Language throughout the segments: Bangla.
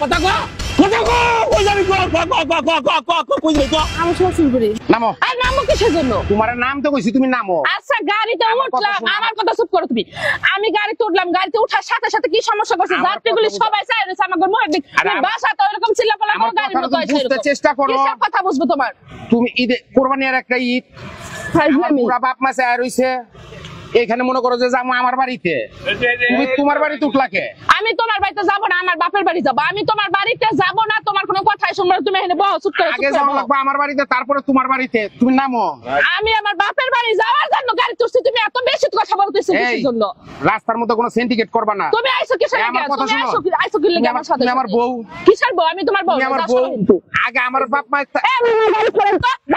কথা কো কই যাবি কই যাবি আমি শ্বশুরবাড়ি। নামো। আর নামো কিসের জন্য? তোমার নাম তো কইছি, তুমি নামো। আচ্ছা গাড়িতে উঠলাম, আমার কথা চুপ করো তুমি। আমি গাড়িতে উঠলাম, গাড়িতে ওঠার সাথে সাথে কি সমস্যা করছে? যাত্রীগুলি সবাই চাই রয়েছে আমাকে মহার দিক। বাসা তো এরকম চিল্লাপাল্লা করে গাড়ির মতো আছে। বুঝতে চেষ্টা করো। কিসের কথা বুঝবো তোমার? তুমি ঈদে কোরবানির একটা ঈদ, পুরা বাপ মা চাই রইছে। এখানে মনে করো যে যাবো আমার বাড়িতে, তুমি তোমার বাড়িতে উঠলা কে? আমি তোমার বাড়িতে যাবো না, আমার বাপের বাড়ি যাবো। আমি তোমার বাড়িতে যাবো না, তোমার কোনো কথাই শুনবো না। তুমি এখানে বসো, চুপ করে। আগে যাওয়া লাগবে আমার বাড়িতে, তারপরে তোমার বাড়িতে। তুমি নামো। আমি আমার বাপের বাড়ি যাওয়ার জন্য গাড়ি তুলছি, তুমি এত বেশি কথা বলতেছো কিসের জন্য? রাস্তার মধ্যে কোনো সিন্ডিকেট করবা না। তুমি আইছো কিসের লাগে? তুমি আইছো কি লাগে আমার সাথে? তুমি আমার বউ। কিসের বউ? আমি তোমার বউ। আমার বউ। আগে আমার বাপ মা,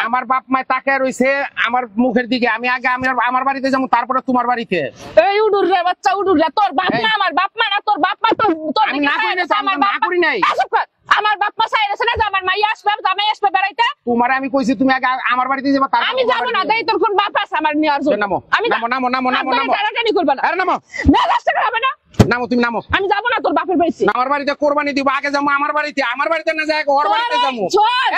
আমার বাপ মা তাকায় রইছে আমার মুখের দিকে। আমি আগে আমার বাড়িতে যাবো, তারপরে তোমার বাড়িতে। এই উডুর রে বাচ্চা, উডুর রে। তোর বাপ না আমার বাপ মা না, তোর বাপ মা তো তোর আমি না করি না, আমার বাপ করি নাই। আমার বাপ মা চাইছে না যে আমার মাই আসবে, জামাই আসবে বেড়াইতে। তোমারে আমি কইছি তুমি আগে আমার বাড়িতে যাবা, তারপর আমি যাব না। দেই তোর কোন বাপ আছে আমার নিয়ার জন্য? নামো। আমি নামো নামো নামো নামো নামো। টানাটানি করবে না। আরে নামো। না রাস্তা হবে না। নামো, তুমি নামো। আমি যাব না তোর বাপের বাড়িতে। আমার বাড়িতে কোরবানি দিব, আগে যাবো আমার বাড়িতে। আমার বাড়িতে না যায় ওর বাড়িতে যাবো।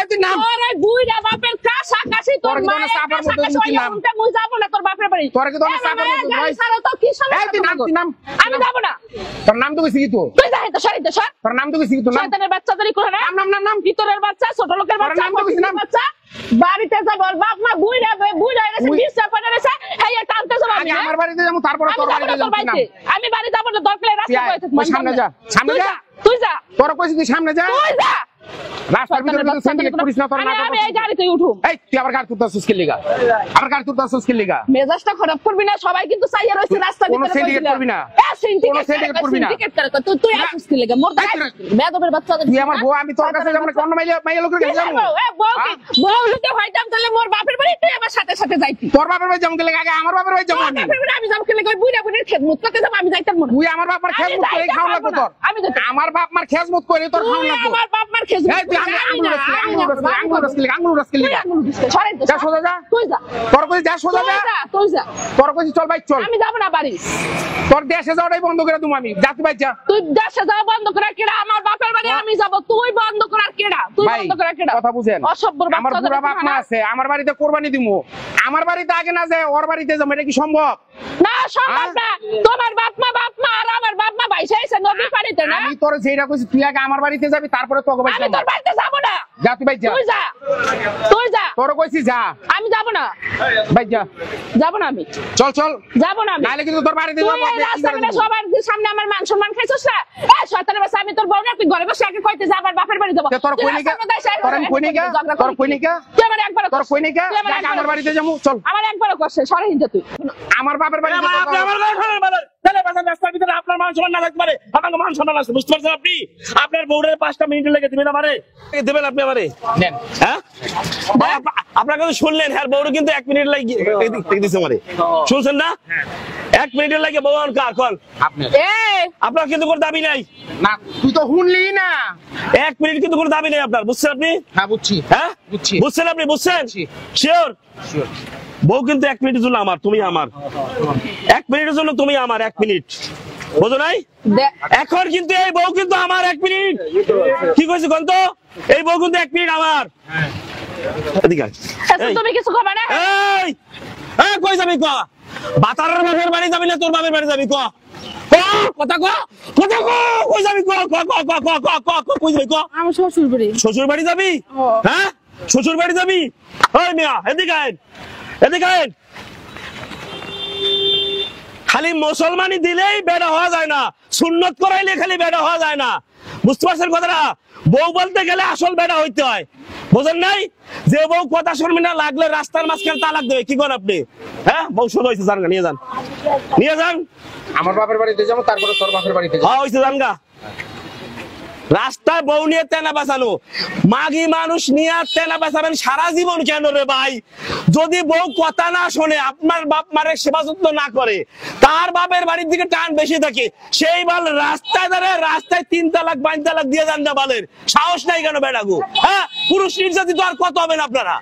এই তুই নাম। তোর এই বুইড়া বাপের কাছা কাছি তোর মায়ের চাপার মধ্যে কাছে নাম। মুই যাব না তোর বাপের বাড়ি। তোর কি তোর চাপার মধ্যে ভাই? সারা তো কি সমস্যা? এই তুই নাম, তুই নাম। আমি যাব না। তোর নাম তো কইছি কি? তুই যা তো সরিতে সর। তোর নাম তো কইছি কি? তোর নাম। শয়তানের বাচ্চাদেরই করে না। নাম নাম নাম। ভিতরের বাচ্চা, ছোট লোকের বাচ্চা, নাম তো কইছি নাম। বাচ্চা বাড়িতে যাব। বাপ মা বুইড়া এসে বিছনা পড়ে রয়েছে। এই টানতে যাব আমি। আমার বাড়িতে যাবো, তারপরে তোর বাড়িতে যাবো। আমি বাড়ি যাব না, দরকার রাস্তা কই থাকে। সামনে যা, সামনে যা। তুই যা। তোর কইছি তুই সামনে যা। তুই যা। রাস্তার ভিতরে তুই সিন্ডিকেট করিস না। তোর না আমি এই গাড়িতে উঠুম। এই তুই আবার গাড়ি তুলতাছিস কি লাগা? আবার গাড়ি তুলতাছিস কি লাগা? মেজাজটা খারাপ করবি না। সবাই কিন্তু চাইয়া রইছে রাস্তার ভিতরে। কোনো সিন্ডিকেট করবি না। সিন্ডিকেট করবি না। তুই আসছিস কি লাগা? মোর বেদবের বাচ্চাদের। তুই আমার বউ, আমি তোর কাছে যাব না, কোন মাইয়া লোকের কাছে যাব? বউ যদি হইতাম তাহলে মোর বাপের বাড়ি তুই আমার সাথে সাথে যাইতি। তোর বাপের বাড়ি যাবো কি লাগা? আগে আমার বাপের বাড়ি যাবো আমি। আমি যাব কি লাগা? বুইড়া বুইড়া খেদমত করতে যাব, আমি যাইতাম না। তুই আমার বাপমার খেজমত করে খাওয়া লাগবে তোর। আমি যাইতাম। আমার বাপমার খেজমত করে তোর খাওয়া লাগবে। আমার বাপমার খেজমত। এই তুই আঙ্গুল রাস্কি লাগা। যা সোজা যা। তুই যা। তোর কই যা সোজা যা। তুই যা। তোর কই চল বাইক চল। আমি যাব না বাড়ি। তোর দেশে যাওয়াটাই বন্ধ করে তুমি। আমি যাতে বাইক যা। তুই দেশে যাওয়া বন্ধ করার কেডা? আমার বাপের বাড়ি আমি যাব। তুই বন্ধ করার কেডা? তুই বন্ধ করার কেডা? কথা বুঝেন। অসভ্যর বাচ্চা। আমার বুড়া বাপ মা আছে, আমার বাড়িতে কোরবানি দিমু। আমার বাড়িতে আগে না যায় ওর বাড়িতে যাবো, এটা কি সম্ভব? না সম্ভব না। তোমার বাপ মা আর আমার বাপ মা ভাই সাইছে নদীর পানিতে না। আমি তোর যেটা কইছি তুই আগে আমার বাড়িতে যাবি, তারপরে তোকে বাড়ি আমি তোর বাড়িতে যাব না। যা তুই বাইক যা। তুই যা। তুই যা। তোর কইছি যা। আমি যাব না। বাইক যা। যাব না আমি। চল চল। যাব না আমি। নাইলে কিন্তু তোর বাড়িতে যাব। তুই রাস্তাঘাটে সবার সামনে আমার মান সম্মান খাইছস না? এই শয়তানের বাচ্চা, আমি তোর বউ না? তুই ঘরে বসে আগে কইতে যা আমার বাপের বাড়ি যাব। তোর কই নিকা? তোর কই নিকা? তোর কই নিকা? তুই আমার একবার তোর কই নিকা? আমার বাড়িতে যাবো চল। আমার একবারও করছে সরে হিন্দা তুই। আমার বাপের বাড়ি আপনি আমার গায়ে ফেলেন মানে তাহলে বাজার রাস্তার ভিতরে আপনার মান সম্মান না থাকতে পারে। আপনাকে মান সম্মান আছে, বুঝতে পারছেন? আপনি আপনার বউরের 5টা মিনিট লেগে দিবেন আমারে, দেবেন আপনি আমারে? নেন। হ্যাঁ আপনার কাছে শুনলেন, হ্যাঁ বউরে কিন্তু 1 মিনিট লাগে দিছে আমারে, শুনছেন না? 1 মিনিটের লাগে বউ কার কল আপনি? আপনার কিন্তু কোনো দাবি নাই না, তুই তো শুনলি না। 1 মিনিট কিন্তু কোনো দাবি নেই আপনার, বুঝছেন আপনি? হ্যাঁ বুঝছি। হ্যাঁ বুঝছি। বুঝছেন আপনি? বুঝছেন? শিওর? বউ কিন্তু 1 মিনিটের জন্য আমার, তুমি আমার। 1 মিনিটের জন্য তুমি আমার, 1 মিনিট, বুঝো নাই? এখন কিন্তু এই বউ কিন্তু আমার 1 মিনিট। কি কইছো কোন তো? এই বউ কিন্তু 1 মিনিট আমার। এদিকে তুমি কিছু কবে না? এই এই কই যাবি ক? বাতারের বাপের বাড়ি যাবি না তোর বাপের বাড়ি যাবি ক? কথা ক, কথা ক, কই যাবি ক? ক ক ক ক ক ক কই যাবি ক? আমি শ্বশুর বাড়ি। শ্বশুর বাড়ি যাবি? হ্যাঁ শ্বশুর বাড়ি যাবি? ওই মিয়া এদিকে আয়, এদিকে আয়। খালি মুসলমানি দিলেই বেড়া হওয়া যায় না, সুন্নত করাইলে খালি বেড়া হওয়া যায় না, বুঝতে পারছেন কথাটা? বউ বলতে গেলে আসল বেড়া হইতে হয়, বুঝেন নাই? যে বউ কথা শুনবি না, লাগলে রাস্তার মাঝখানে তালাক দেবে। কি করেন আপনি? হ্যাঁ বউ শুধু হয়েছে, যান নিয়ে যান, নিয়ে যান। আমার বাপের বাড়িতে যাবো, তারপরে তোর বাপের বাড়িতে যাবো। হ্যাঁ হয়েছে, যান গা। রাস্তায় বউ নিয়ে তেনা বাঁচানো, মাগি মানুষ নিয়ে তেনা বাঁচাবেন সারা জীবন কেন রে ভাই? যদি বউ কথা না শোনে, আপনার বাপ মারে সেবা যত্ন না করে, তার বাপের বাড়ির দিকে টান বেশি থাকে, সেই বাল রাস্তায় দাঁড়ায় রাস্তায় 3 তালাক 5 তালাক দিয়ে যান না, বালের সাহস নাই কেন বেড়াগো? হ্যাঁ পুরুষ নির্যাতিত আর কত হবেন আপনারা?